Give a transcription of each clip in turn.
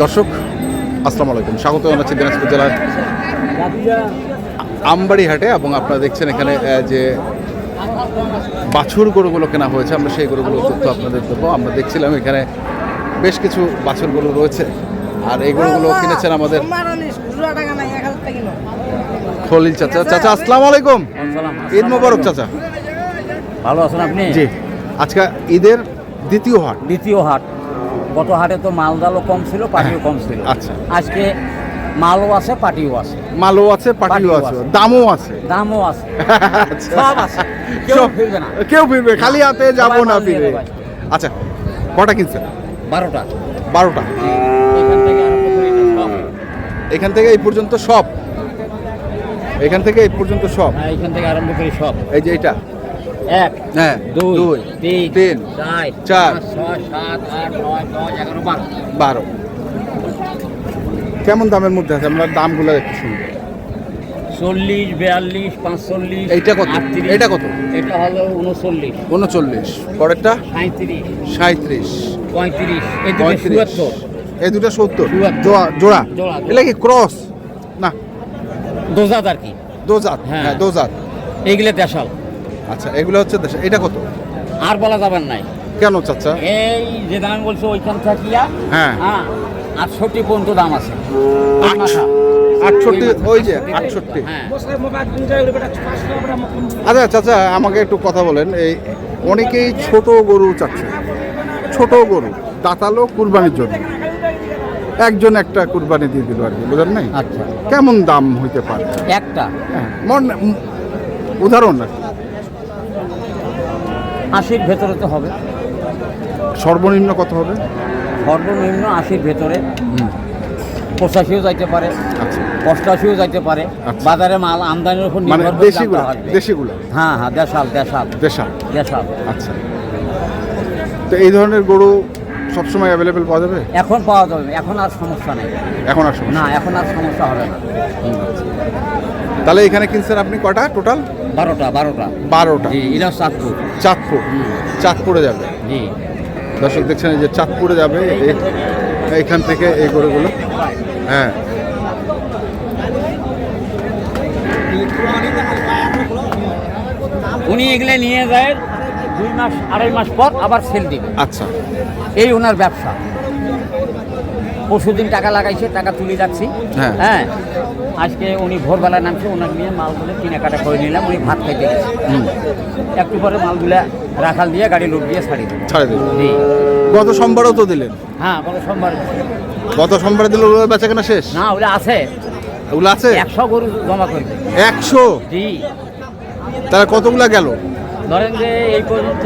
দর্শক আসসালামু আলাইকুম, স্বাগত জানাচ্ছি দিনাজপুর জেলার আমবাড়ি হাটে। এবং আপনারা দেখছেন এখানে যে বাছুর গরুগুলো কেনা হয়েছে, আমরা সেই গরুগুলোর তথ্য আপনাদের দেবো। আমরা দেখছিলাম এখানে বেশ কিছু বাছুর গরু রয়েছে, আর এই গরুগুলো কিনেছেন আমাদের খলিল চাচা। চাচা আসসালামু আলাইকুম, ঈদ মোবারক চাচা। ভালো আছেন আপনি? জি, আজকে ঈদের দ্বিতীয় হাট। গত হাটে তো মালদালও কম ছিল, পাটিও কম ছিল। আচ্ছা, আজকে মালও আছে, পাটিও আছে। মালও আছে, পাটিও আছে, দামও আছে। সব আছে, কেউ ফিরবে খালি হাতে যাবো না ফিরে। আচ্ছা, কটা কিনছেন? 12টা। এখান থেকে এই পর্যন্ত সব। এখান থেকে এই পর্যন্ত সব। হ্যাঁ, এখান থেকে আরম্ভ করি সব। এই যে এটা 1, হ্যাঁ, 2, 3, 4, 5, 6, 7, 8, 9, 10, 11, 12। কেমন দামের মধ্যে আছে? আমরা দামগুলো একটু শুনি। 40, 42, 45। এইটা কত? 38। এটা কত? এটা হলো 39। 39। পরেরটা 37, 37, 35। এই দুটো 77। এই দুটো 70 জোড়া। জোড়া। এটা কি ক্রস না দোজাত আর কি? দোজাত। হ্যাঁ, দোজাত। এইগুলো দেশাল। আচ্ছা, এগুলো হচ্ছে দেশাল। এটা কত? আর বলা যাবেন নাই। কেন চাচা? এই যে দাম বলছো ওইখান থাকিয়া, হ্যাঁ, 68 পর্যন্ত দাম আছে। 68, ওই যে 68। হ্যাঁ। আচ্ছা চাচা, আমাকে একটু কথা বলেন। এই অনেকেই ছোট গরু চাচ্ছে, ছোট গরু দাঁতালো কুরবানির জন্য। একজন একটা কুরবানি দিয়ে দিল আর কি, বুঝলেন নাই? আচ্ছা, কেমন দাম হইতে পারে একটা? হ্যাঁ, উদাহরণ না, 80-র ভেতরে তো হবে। সর্বনিম্ন কত হবে? সর্বনিম্ন 80-র ভেতরে। 85ও যাইতে পারে, আচ্ছা, 88ও যাইতে পারে। আচ্ছা। বাজারে মাল আমদানির উপর মানে নির্ভর করে দেশিগুলো? দামটা বাড়বে। দেশিগুলো? হ্যাঁ, দেশাল। দেশাল। আচ্ছা, তো এই ধরনের গরু সবসময় অ্যাভেলেবেল পাওয়া যাবে? এখন পাওয়া যাবে, এখন আর সমস্যা নেই। এখন আর সমস্যা না, এখন আর সমস্যা হবে না। তাহলে এখানে কিনছেন আপনি কটা টোটাল? 12টা। জি, এটা চাঁদপুর। চাঁদপুরে যাবে। জি, দর্শক দেখছেন এই যে চাঁদপুরে যাবে এইখান থেকে এই গরুগুলো। হ্যাঁ, উনি এগুলো নিয়ে যায় 2 মাস 2.5 মাস পর আবার সেল দিবে। আচ্ছা, এই ওনার ব্যবসা। পরশুদিন টাকা লাগাইছে, টাকা তুলে যাচ্ছি। হ্যাঁ। হ্যাঁ, আজকে উনি ভোরবেলা নামছে, ওনার নিয়ে মালগুলো কেনাকাটা করে নিলাম। উনি ভাত খাইতে গেছে, একটু পরে মালগুলা রাখাল দিয়ে গাড়ি লোড দিয়ে ছাড়ি দেবো। জি, গত সোমবারও তো দিলেন। হ্যাঁ, গত সোমবারে দিল, বেচা কেনা শেষ? না, ওগুলো আছে। ওগুলো আছে 100 গরু জমা করবে। 100? জি। তাহলে কতগুলা গেল? ধরেন যে এই পর্যন্ত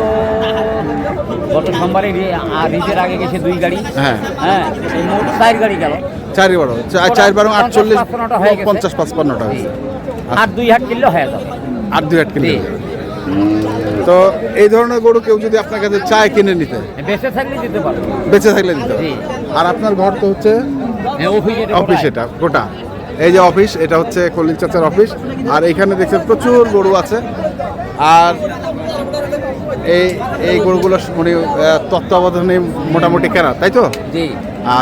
গত সোমবারে ঈদের আগে গেছে 2 গাড়ি। হ্যাঁ, এই মোট 4 গাড়ি গেল। 4 বারো 48, 50-55টা হয়েছে। আর 2 হাট কিনলে হয়ে যাবে। আর 2 হাট কিনলে। তো এই ধরনের গরু কেউ যদি আপনার কাছে চায় কিনে নিতে, বেঁচে থাকলে দিতে পারবে। বেঁচে থাকলে দিতে পারবে। আর আপনার ঘর তো হচ্ছে অফিস, এটা গোটা এই যে অফিস, এটা হচ্ছে খলিল চাচার অফিস। আর এইখানে দেখছেন প্রচুর গরু আছে। আর এই গরুগুলো উনি তত্ত্বাবধানে মোটামুটি কেনা, তাই তো? জি।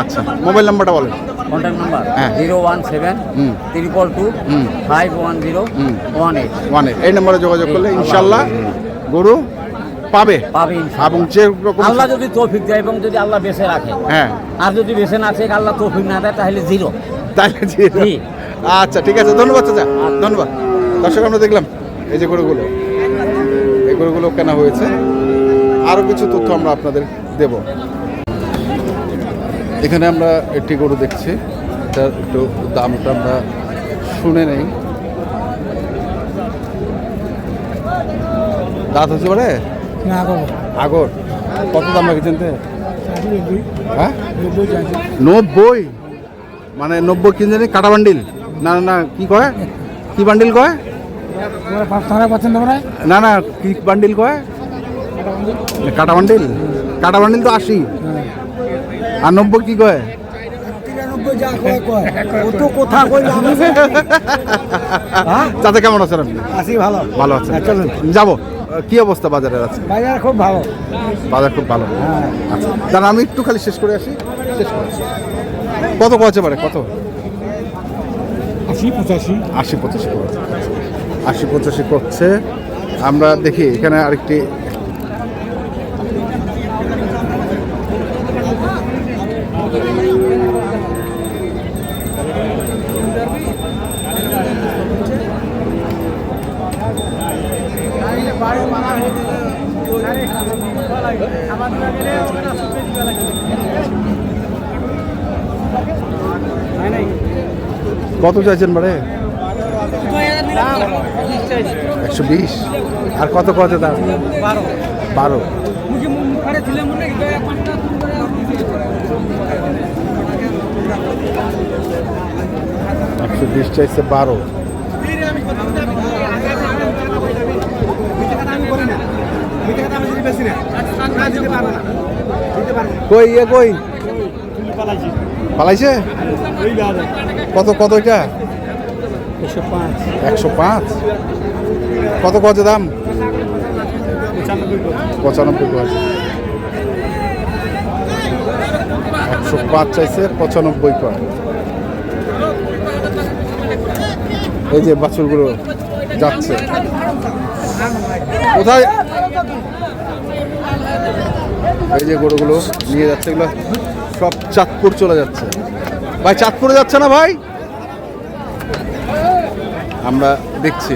আচ্ছা, মোবাইল নাম্বারটা বলেন। Contact number? হ্যাঁ, 017-222-510-18। এই নম্বরে যোগাযোগ করলে ইনশাল্লাহ গরু পাবে। এবং যে রকম আল্লাহ যদি তৌফিক দেয় এবং যদি আল্লাহ বেঁচে রাখে। হ্যাঁ, আর যদি বেঁচে না থাকে, আল্লাহ তৌফিক না দেয়, তাহলে জিরো। আচ্ছা, ঠিক আছে, ধন্যবাদ চাচা, ধন্যবাদ। দর্শক, আমরা দেখলাম এই যে গরুগুলো, এই গরুগুলো কেনা হয়েছে। আরও কিছু তথ্য আমরা আপনাদের দেব। এখানে আমরা একটি গরু দেখছি, এটা একটু দামটা আমরা শুনে নেই। দাঁত হচ্ছে পারে আগর কত দাম রেখেছেন? হ্যাঁ, 90। মানে 90 কিনছেন কাটা বান্ডিল? না, কি কয়, কি বান্ডিল কয়? না, কি বান্ডিল কয়? কাটা বান্ডিল তো 80। আর 90 কি কয়? চাচা কেমন আছেন আপনি? ভালো আছেন। যাবো, কি অবস্থা বাজারের আছে? বাজার খুব ভালো। বাজার খুব ভালো। আচ্ছা, দাঁড়া আমি একটু খালি শেষ করে আসি। কত কছে পারে কত? 80-85। 80-85 করে। 80-85 করছে। আমরা দেখি এখানে আরেকটি কত চাইছেন বারে? 120। আর কত কত দাম? 12। 120 চাইছে 12। কই কই পালাইছে? কত কত এটা? 105। কত কত দাম? 95 করে। 105 চাইছে, 95 করে। এই যে বাছুরগুলো যাচ্ছে কোথায়? এই যে গরুগুলো নিয়ে যাচ্ছে, এগুলো সব চাঁদপুর চলে যাচ্ছে। ভাই চাঁদপুরে যাচ্ছে না ভাই? আমরা দেখছি।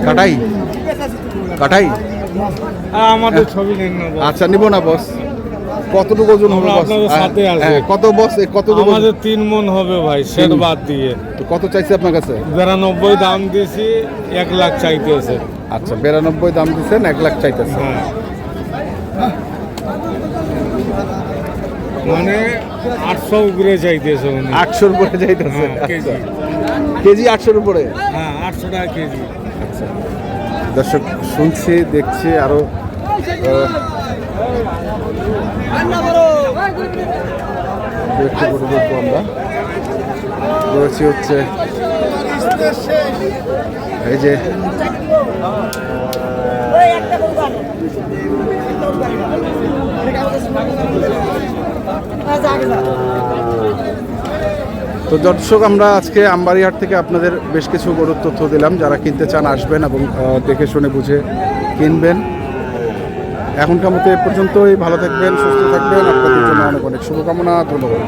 কাটাই কাটাই আমাদের ছবি নেন না বস। আচ্ছা নিব না বস। কতটুকু ওজন হবে আমরা বস? আপনাদের সাথে আছি। হ্যাঁ, কত বস? কত আমাদের 3 মণ হবে ভাই, সেট বাদ দিয়ে। তো কত চাইছে আপনার কাছে? 92 দাম দিয়েছি, 1 লাখ চাইতেছে। আচ্ছা 92 দাম দিচ্ছেন, 1 লাখ চাইতেছে। হ্যাঁ, মানে 800 উপরে চাইতেছে উনি। 800 উপরে চাইতেছে। হ্যাঁ, কেজি। কেজি 800 উপরে। হ্যাঁ, 800 টাকা কেজি। আচ্ছা দর্শক শুনছি দেখছি আরো দেখতে গরু দেখবো আমরা। রয়েছে হচ্ছে এই যে তো দর্শক আমরা আজকে আমবাড়িহাট থেকে আপনাদের বেশ কিছু গরুর তথ্য দিলাম। যারা কিনতে চান আসবেন এবং দেখে শুনে বুঝে কিনবেন। এখনকার মতো এ পর্যন্তই। ভালো থাকবেন, সুস্থ থাকবেন। আপনাদের জন্য অনেক অনেক শুভকামনা। ধন্যবাদ।